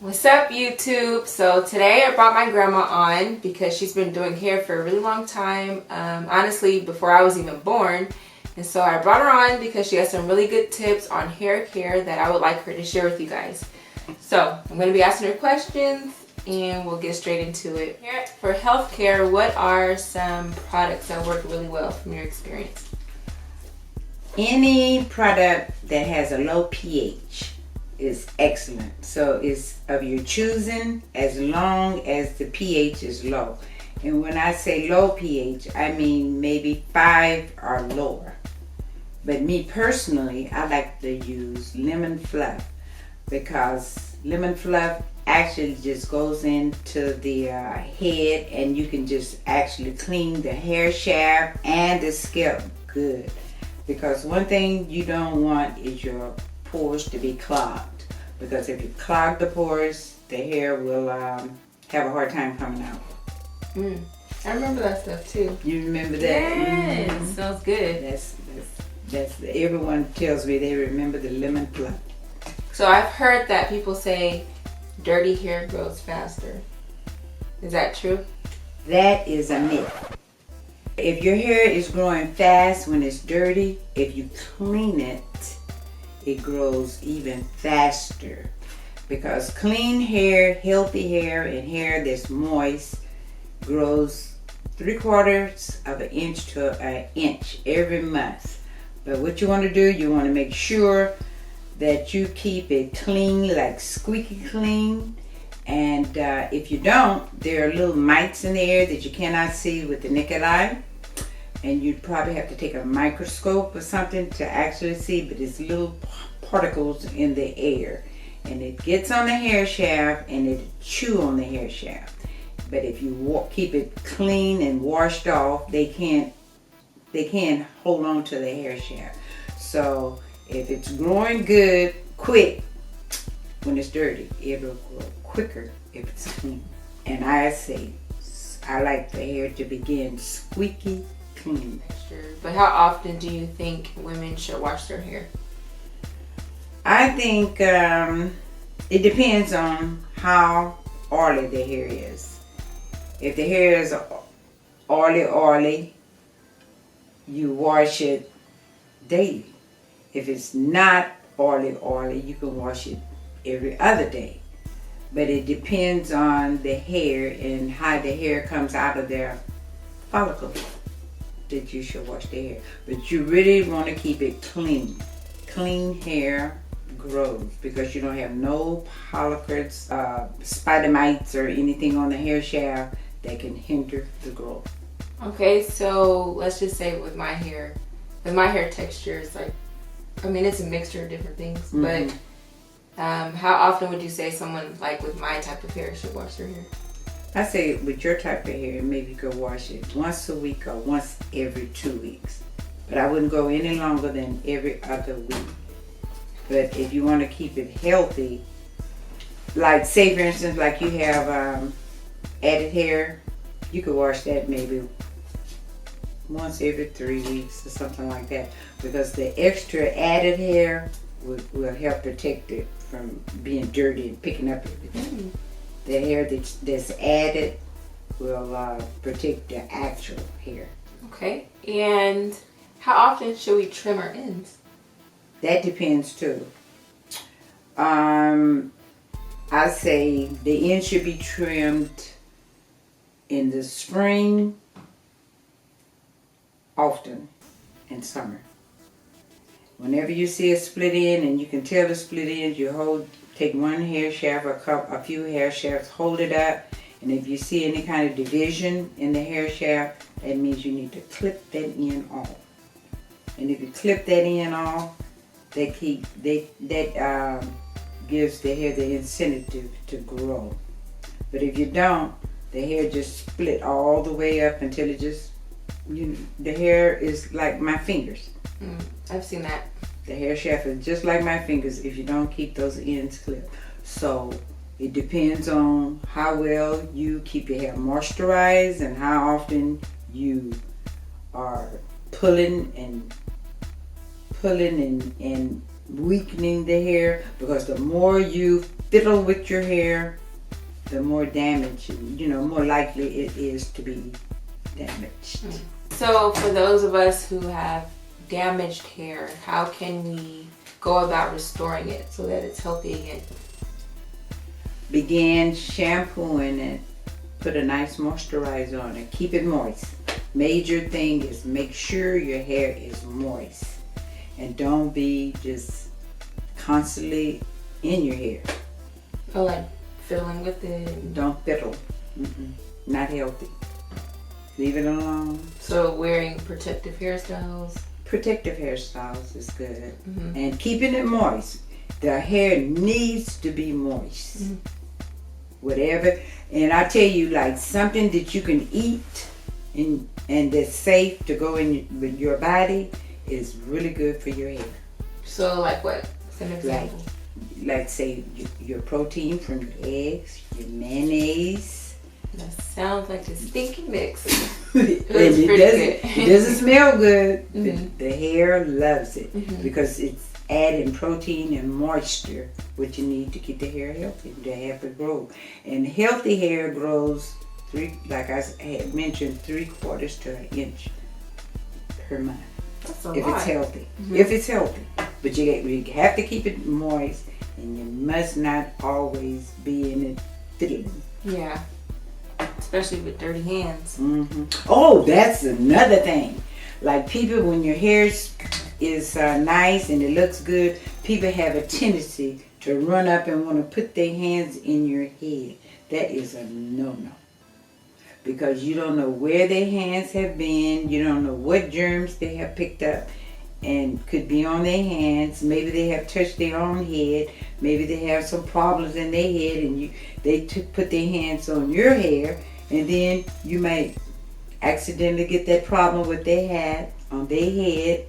What's up, YouTube? So today I brought my grandma on because she's been doing hair for a really long time, honestly before I was even born. And so I brought her on because she has some really good tips on hair care that I would like her to share with you guys. So I'm going to be asking her questions and we'll get straight into it. For health care, what are some products that work really well from your experience? Any product that has a low pH is excellent. So it's of your choosing as long as the pH is low. And when I say low pH, I mean maybe 5 or lower. But me personally, I like to use lemon fluff because lemon fluff actually just goes into the head and you can just actually clean the hair shaft and the scalp good. Because one thing you don't want is your pores to be clogged. Because if you clog the pores, the hair will have a hard time coming out. I remember that stuff too. You remember that? Yes, Mm-hmm. sounds good. That's everyone tells me they remember the lemon fluff. So I've heard that people say dirty hair grows faster. Is that true? That is a myth. If your hair is growing fast when it's dirty, if you clean it, it grows even faster. Because clean hair, healthy hair, and hair that's moist grows 3/4 of an inch to an inch every month. But what you want to do, you want to make sure that you keep it clean, like squeaky clean. And if you don't, there are little mites in the air that you cannot see with the naked eye. And you'd probably have to take a microscope or something to actually see, but it's little particles in the air. And it gets on the hair shaft and it chew on the hair shaft. But if you keep it clean and washed off, they can't hold on to the hair shaft. So if it's growing good, quick, when it's dirty, it'll grow quicker if it's clean. And I say, I like the hair to begin squeaky clean. Sure. But how often do you think women should wash their hair? I think it depends on how oily the hair is. If the hair is oily, you wash it daily. If it's not oily, you can wash it every other day. But it depends on the hair and how the hair comes out of their follicle that you should wash the hair. But you really want to keep it clean. Clean hair grows because you don't have no follicles, spider mites or anything on the hair shaft that can hinder the growth. Okay, so let's just say with my hair texture is like, I mean, it's a mixture of different things, but how often would you say someone like with my type of hair should wash their hair? I say with your type of hair, maybe you could wash it once a week or once every 2 weeks. But I wouldn't go any longer than every other week. But if you want to keep it healthy, like say for instance, like you have added hair, you could wash that maybe once every 3 weeks or something like that. Because the extra added hair will help protect it from being dirty and picking up everything. The hair that's added will protect the actual hair. Okay, and how often should we trim our ends? That depends too. I say the end should be trimmed in the spring, often in summer. Whenever you see a split end and you can tell the split ends, you take one hair shaft or a few hair shafts, hold it up, and if you see any kind of division in the hair shaft, that means you need to clip that end off. And if you clip that end off, that gives the hair the incentive to grow. But if you don't, the hair just split all the way up until it just, the hair is like my fingers. I've seen that. The hair shaft is just like my fingers if you don't keep those ends clipped. So it depends on how well you keep your hair moisturized and how often you are pulling and weakening the hair, because the more you fiddle with your hair, the more damage, more likely it is to be damaged. So for those of us who have damaged hair, how can we go about restoring it so that it's healthy again? Begin shampooing it. Put a nice moisturizer on it. Keep it moist. Major thing is make sure your hair is moist. And don't be just constantly in your hair. Oh, like fiddling with it? Don't fiddle. Not healthy. Leave it alone. So wearing protective hairstyles? Protective hairstyles is good. And keeping it moist. The hair needs to be moist. Whatever. And I tell you, like something that you can eat and that's safe to go in with your body is really good for your hair. So like what? Some example. Like say your protein from your eggs, your mayonnaise. That sounds like a stinky mix. It doesn't smell good. But the hair loves it because it's adding protein and moisture, which you need to keep the hair healthy, to have it grow. And healthy hair grows like I had mentioned, 3/4 to an inch per month. That's a if lot. It's healthy. If it's healthy. But you have to keep it moist, and you must not always be in it fiddling. Yeah. Especially with dirty hands. Oh, that's another thing. Like people, when your hair is nice and it looks good, people have a tendency to run up and want to put their hands in your head. That is a no-no. Because you don't know where their hands have been. You don't know what germs they have picked up and could be on their hands. Maybe they have touched their own head. Maybe they have some problems in their head and they put their hands on your hair, and then you might accidentally get that problem with their hat on their head,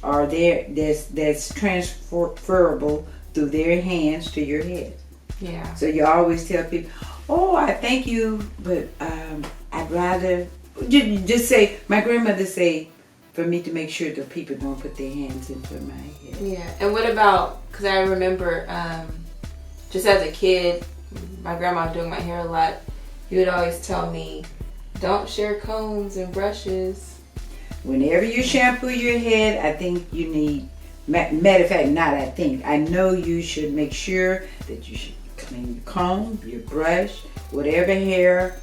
or that's transferable through their hands to your head. Yeah. So you always tell people, oh, I thank you, but I'd rather just say, my grandmother say, for me to make sure that people don't put their hands into my head. Yeah. And what about, because I remember just as a kid, my grandma doing my hair a lot, you would always tell me, don't share combs and brushes. Whenever you shampoo your head, I think you need, matter of fact, not I think, I know you should make sure that you should clean your comb, your brush, whatever hair,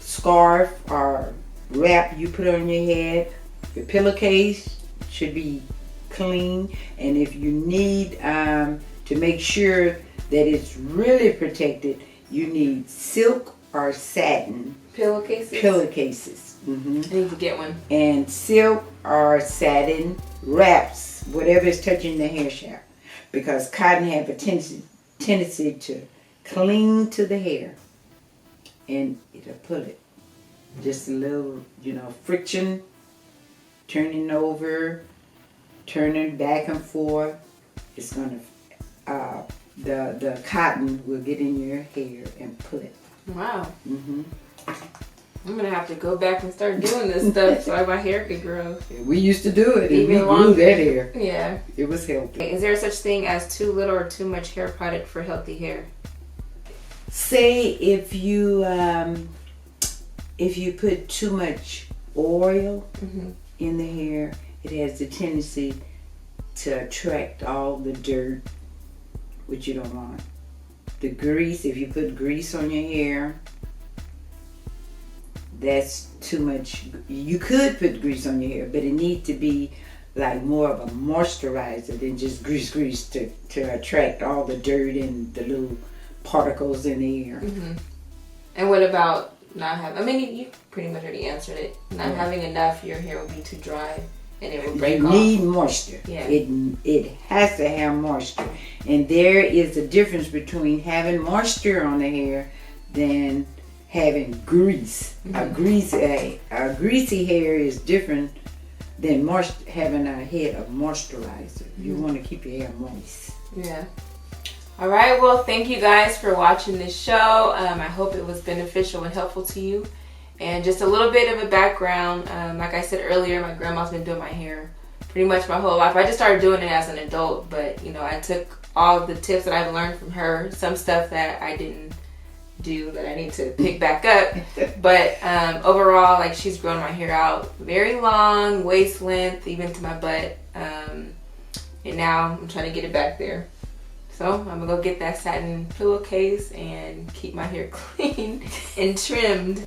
scarf or wrap you put on your head. Your pillowcase should be clean. And if you need to make sure that it's really protected, you need silk or satin Pillowcases? pillowcases. I need to get one. And silk or satin wraps, whatever is touching the hair shaft. Because cotton have a tendency to cling to the hair, and it'll pull it. Just a little, friction, turning over, turning back and forth. It's gonna, the cotton will get in your hair and pull it. Wow. I'm gonna have to go back and start doing this stuff so my hair could grow. We used to do it, and Even we grew longer. that hair. Yeah. It was healthy. Is there such thing as too little or too much hair product for healthy hair? Say if you put too much oil in the hair, it has the tendency to attract all the dirt, which you don't want. The grease, if you put grease on your hair, that's too much. You could put grease on your hair, but it needs to be like more of a moisturizer than just grease to attract all the dirt and the little particles in the air. And what about not having, I mean, you pretty much already answered it. Not having enough, your hair will be too dry and it will break off. You need moisture. Yeah. It has to have moisture. And there is a difference between having moisture on the hair than having grease. A greasy hair is different than having a head of moisturizer. You want to keep your hair moist. Yeah. All right. Well, thank you guys for watching this show. I hope it was beneficial and helpful to you. And just a little bit of a background. Like I said earlier, my grandma's been doing my hair pretty much my whole life. I just started doing it as an adult, but you know, I took all the tips that I've learned from her. Some stuff that I didn't do that I need to pick back up. But overall, like, she's grown my hair out very long, waist length, even to my butt. And now I'm trying to get it back there. So I'm gonna go get that satin pillowcase and keep my hair clean and trimmed.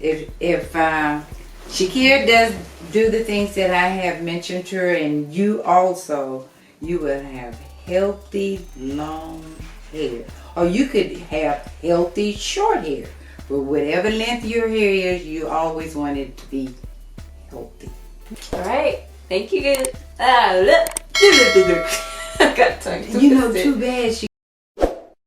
If Shakira does do the things that I have mentioned to her, and you also, you will have healthy long hair. Or you could have healthy short hair. But whatever length your hair is, you always want it to be healthy. All right, thank you guys. I got tongue You know, too bad